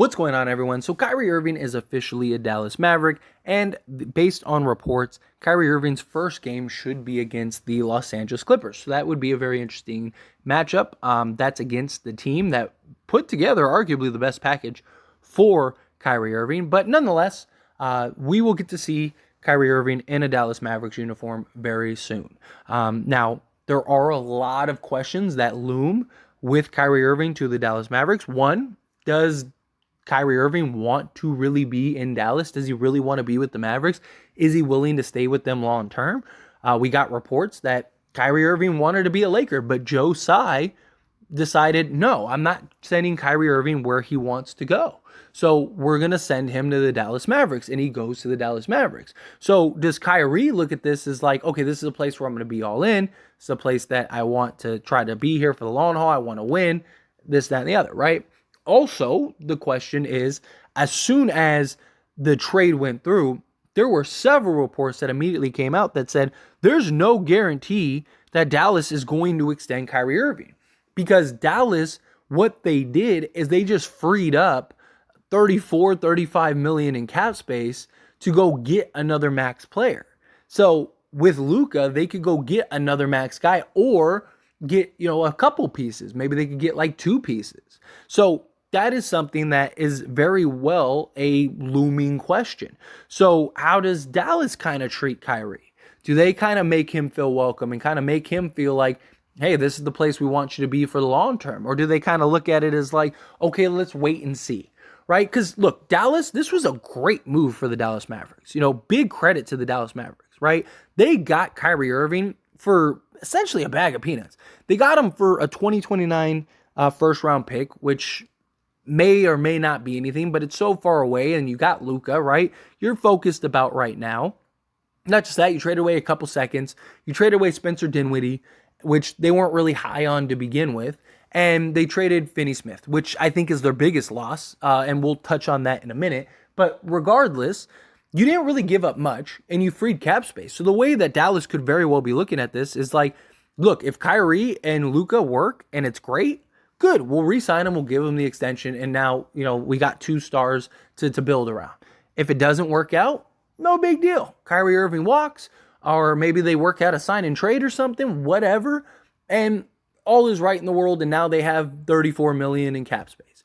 What's going on, everyone? So Kyrie Irving is officially a Dallas Maverick, and based on reports, Kyrie Irving's first game should be against the Los Angeles Clippers. So that would be a very interesting matchup. That's against the team that put together arguably the best package for Kyrie Irving. But nonetheless, we will get to see Kyrie Irving in a Dallas Mavericks uniform very soon. Now, there are a lot of questions that loom with Kyrie Irving to the Dallas Mavericks. One, does Kyrie Irving want to really be in Dallas? Does he really want to be with the Mavericks? Is he willing to stay with them long term? We got reports that Kyrie Irving wanted to be a Laker, but Joe Tsai decided, no, I'm not sending Kyrie Irving where he wants to go. So we're going to send him to the Dallas Mavericks, and he goes to the Dallas Mavericks. So does Kyrie look at this as like, okay, this is a place where I'm going to be all in. It's a place that I want to try to be here for the long haul. I want to win this, that, and the other, right? Also, the question is, as soon as the trade went through, there were several reports that immediately came out that said there's no guarantee that Dallas is going to extend Kyrie Irving. Because Dallas, what they did is they just freed up 34, 35 million in cap space to go get another max player. So with Luka, they could go get another max guy or get, a couple pieces. Maybe they could get like two pieces. So that is something that is very well a looming question. So how does Dallas kind of treat Kyrie? Do they kind of make him feel welcome and kind of make him feel like, hey, this is the place we want you to be for the long term? Or do they kind of look at it as like, okay, let's wait and see, right? Because look, Dallas, this was a great move for the Dallas Mavericks. Big credit to the Dallas Mavericks, right? They got Kyrie Irving for essentially a bag of peanuts. They got him for a 2029 first round pick, which may or may not be anything, but it's so far away, and you got Luka, right? You're focused about right now. Not just that, you trade away a couple seconds. You trade away Spencer Dinwiddie, which they weren't really high on to begin with, and they traded Finney-Smith, which I think is their biggest loss, and we'll touch on that in a minute. But regardless, you didn't really give up much, and you freed cap space. So the way that Dallas could very well be looking at this is like, look, if Kyrie and Luka work and it's great, good, we'll re-sign him, we'll give him the extension, and now, we got two stars to build around. If it doesn't work out, no big deal. Kyrie Irving walks, or maybe they work out a sign and trade or something, whatever, and all is right in the world, and now they have 34 million in cap space.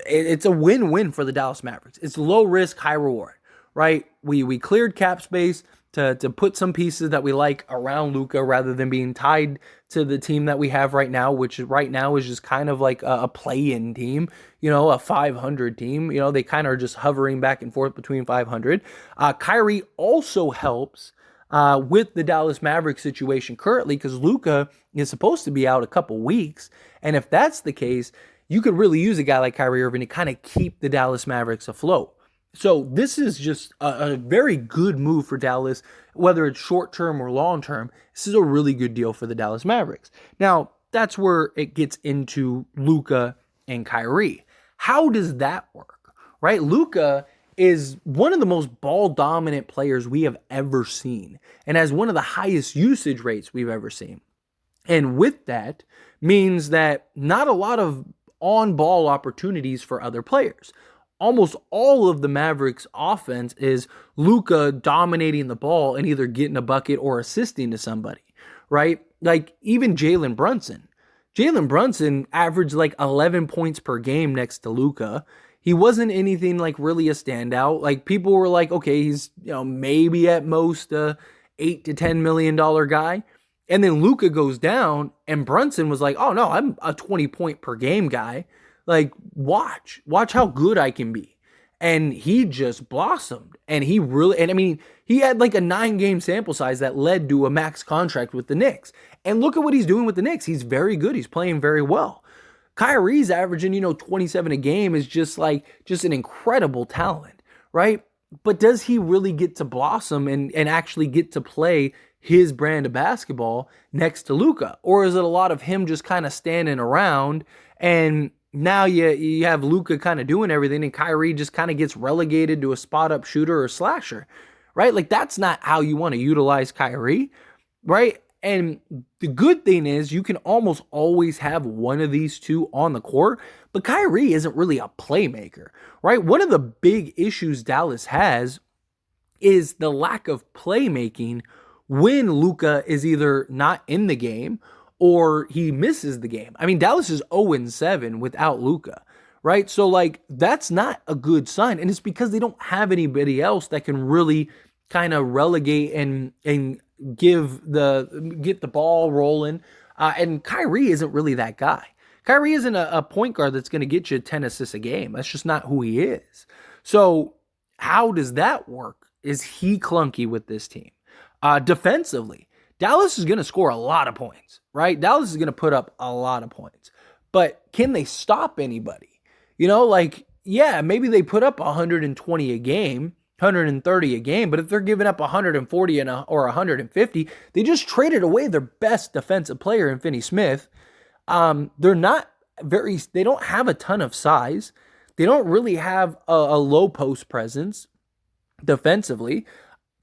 It's a win-win for the Dallas Mavericks. It's low risk, high reward, right? We cleared cap space to put some pieces that we like around Luka rather than being tied to the team that we have right now, which right now is just kind of like a play-in team, a 500 team. They kind of are just hovering back and forth between 500. Kyrie also helps with the Dallas Mavericks situation currently because Luka is supposed to be out a couple weeks. And if that's the case, you could really use a guy like Kyrie Irving to kind of keep the Dallas Mavericks afloat. So this is just a very good move for Dallas, whether it's short-term or long-term. This is a really good deal for the Dallas Mavericks. Now, that's where it gets into Luka and Kyrie. How does that work, right? Luka is one of the most ball-dominant players we have ever seen and has one of the highest usage rates we've ever seen. And with that means that not a lot of on-ball opportunities for other players. Almost all of the Mavericks offense is Luka dominating the ball and either getting a bucket or assisting to somebody, right? Like even Jalen Brunson. Jalen Brunson averaged like 11 points per game next to Luka. He wasn't anything like really a standout. Like people were like, okay, he's maybe at most a $8 to $10 million guy. And then Luka goes down and Brunson was like, oh no, I'm a 20 point per game guy. Like, watch how good I can be. And he just blossomed. And he had like a 9-game sample size that led to a max contract with the Knicks. And look at what he's doing with the Knicks. He's very good. He's playing very well. Kyrie's averaging, 27 a game is just an incredible talent, right? But does he really get to blossom and actually get to play his brand of basketball next to Luka? Or is it a lot of him just kind of standing around and now you have Luka kind of doing everything and Kyrie just kind of gets relegated to a spot-up shooter or slasher, right? Like that's not how you want to utilize Kyrie, right? And the good thing is you can almost always have one of these two on the court, but Kyrie isn't really a playmaker, right? One of the big issues Dallas has is the lack of playmaking when Luka is either not in the game or he misses the game. I mean, Dallas is 0-7 without Luka, right? So like that's not a good sign. And it's because they don't have anybody else that can really kind of relegate and get the ball rolling. And Kyrie isn't really that guy. Kyrie isn't a point guard that's going to get you 10 assists a game. That's just not who he is. So how does that work? Is he clunky with this team? Defensively, Dallas is going to score a lot of points, right? Dallas is going to put up a lot of points. But can they stop anybody? Like, yeah, maybe they put up 120 a game, 130 a game, but if they're giving up 140 or 150, they just traded away their best defensive player in Finney Smith. They don't have a ton of size. They don't really have a low post presence defensively.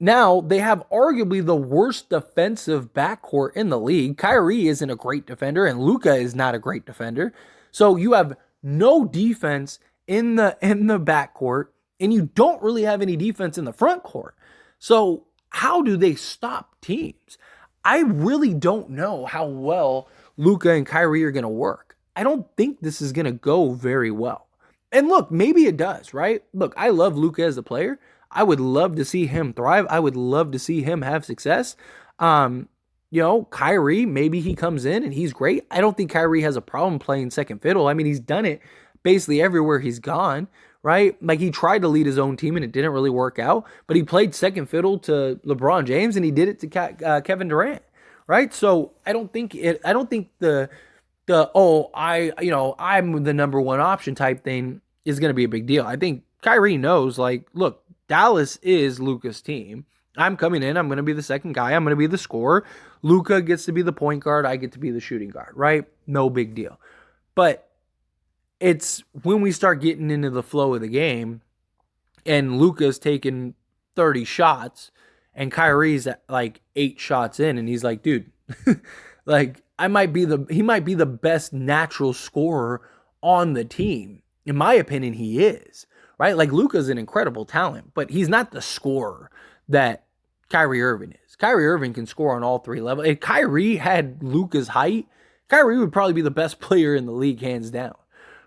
Now, they have arguably the worst defensive backcourt in the league. Kyrie isn't a great defender, and Luka is not a great defender. So you have no defense in the backcourt, and you don't really have any defense in the front court. So how do they stop teams? I really don't know how well Luka and Kyrie are going to work. I don't think this is going to go very well. And look, maybe it does, right? Look, I love Luka as a player. I would love to see him thrive. I would love to see him have success. Kyrie, maybe he comes in and he's great. I don't think Kyrie has a problem playing second fiddle. I mean, he's done it basically everywhere he's gone, right? Like he tried to lead his own team and it didn't really work out, but he played second fiddle to LeBron James and he did it to Kevin Durant, right? So I don't think I'm the number one option type thing is going to be a big deal. I think Kyrie knows, like, look, Dallas is Luka's team. I'm coming in. I'm going to be the second guy. I'm going to be the scorer. Luka gets to be the point guard. I get to be the shooting guard, right? No big deal. But it's when we start getting into the flow of the game and Luka's taking 30 shots and Kyrie's at like 8 shots in and he's like, dude, like he might be the best natural scorer on the team. In my opinion, he is. Right? Like Luka's an incredible talent, but he's not the scorer that Kyrie Irving is. Kyrie Irving can score on all three levels. If Kyrie had Luka's height, Kyrie would probably be the best player in the league, hands down.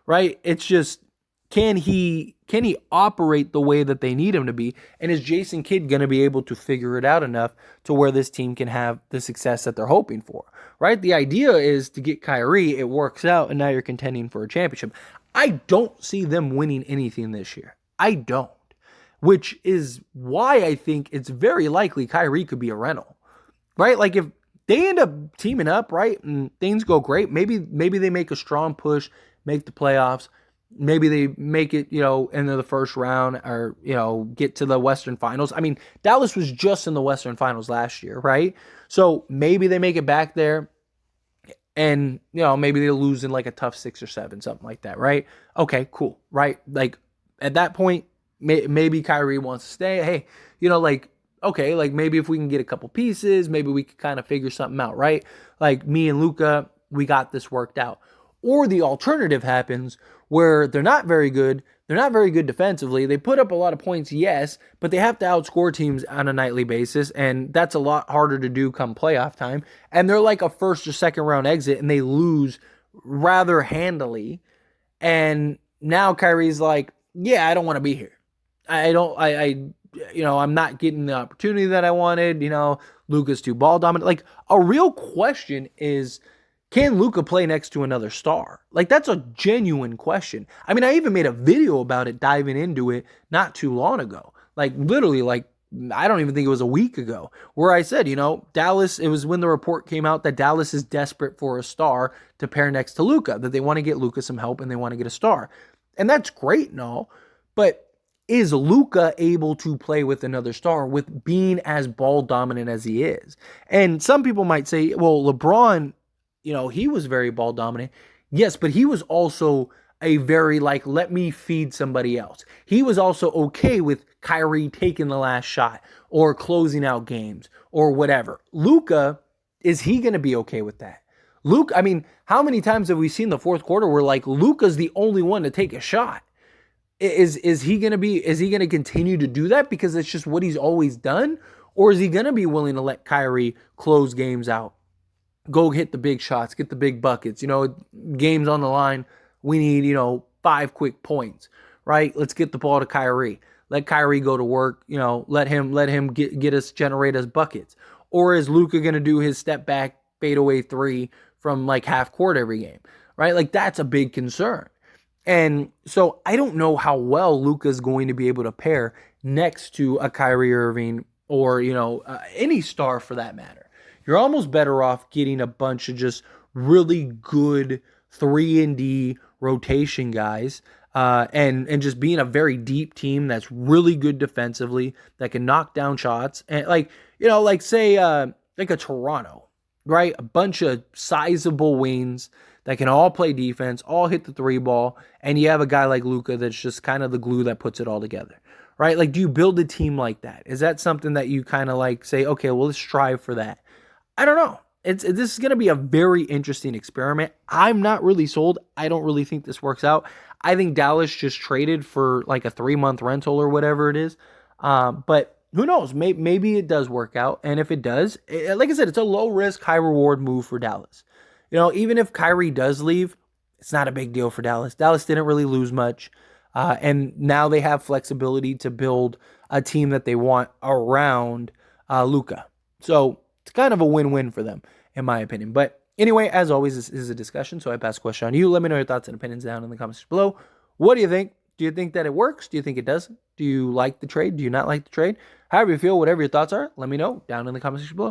Right? It's just, can he operate the way that they need him to be? And is Jason Kidd going to be able to figure it out enough to where this team can have the success that they're hoping for? Right? The idea is to get Kyrie, it works out, and now you're contending for a championship. I don't see them winning anything this year. I don't. Which is why I think it's very likely Kyrie could be a rental. Right? Like if they end up teaming up, right, and things go great, maybe they make a strong push, make the playoffs, maybe they make it, into the first round or, get to the Western Finals. I mean, Dallas was just in the Western Finals last year, right? So maybe they make it back there. And, maybe they'll lose in like a tough 6 or 7, something like that, right? Okay, cool, right? Like, at that point, maybe Kyrie wants to stay. Hey, okay, like maybe if we can get a couple pieces, maybe we could kind of figure something out, right? Like me and Luka, we got this worked out. Or the alternative happens where they're not very good defensively. They put up a lot of points, yes, but they have to outscore teams on a nightly basis, and that's a lot harder to do come playoff time. And they're like a first or second round exit, and they lose rather handily. And now Kyrie's like, yeah, I don't want to be here. I'm not getting the opportunity that I wanted. Luka's too ball dominant. Like, a real question is, can Luka play next to another star? Like, that's a genuine question. I mean, I even made a video about it, diving into it not too long ago. Like, literally, like, I don't even think it was a week ago, where I said, Dallas, it was when the report came out that Dallas is desperate for a star to pair next to Luka, that they want to get Luka some help and they want to get a star. And that's great and all, but is Luka able to play with another star with being as ball dominant as he is? And some people might say, well, LeBron, he was very ball dominant. Yes, but he was also a very let me feed somebody else. He was also okay with Kyrie taking the last shot or closing out games or whatever. Luka is he going to be okay with that? Luke, I mean, how many times have we seen the fourth quarter where like Luka's the only one to take a shot? Is he gonna continue to do that because it's just what he's always done? Or is he gonna be willing to let Kyrie close games out? Go hit the big shots, get the big buckets, games on the line. We need, 5 quick points, right? Let's get the ball to Kyrie. Let Kyrie go to work, let him generate us buckets. Or is Luka gonna do his step back fadeaway three from like half court every game, right? Like that's a big concern. And so I don't know how well Luka's going to be able to pair next to a Kyrie Irving or, any star for that matter. You're almost better off getting a bunch of just really good 3-and-D rotation guys and just being a very deep team that's really good defensively, that can knock down shots. And say like a Toronto, right? A bunch of sizable wings that can all play defense, all hit the three ball, and you have a guy like Luka that's just kind of the glue that puts it all together, right? Like, do you build a team like that? Is that something that you kind of like say, okay, well, let's strive for that? I don't know. This is going to be a very interesting experiment. I'm not really sold. I don't really think this works out. I think Dallas just traded for like a 3-month rental or whatever it is. But who knows? Maybe it does work out. And if it does, like I said, it's a low risk, high reward move for Dallas. Even if Kyrie does leave, it's not a big deal for Dallas. Dallas didn't really lose much. And now they have flexibility to build a team that they want around Luka. So it's kind of a win-win for them, in my opinion. But anyway, as always, this is a discussion, so I pass the question on to you. Let me know your thoughts and opinions down in the comments below. What do you think? Do you think that it works? Do you think it doesn't? Do you like the trade? Do you not like the trade? However you feel, whatever your thoughts are, let me know down in the comments below.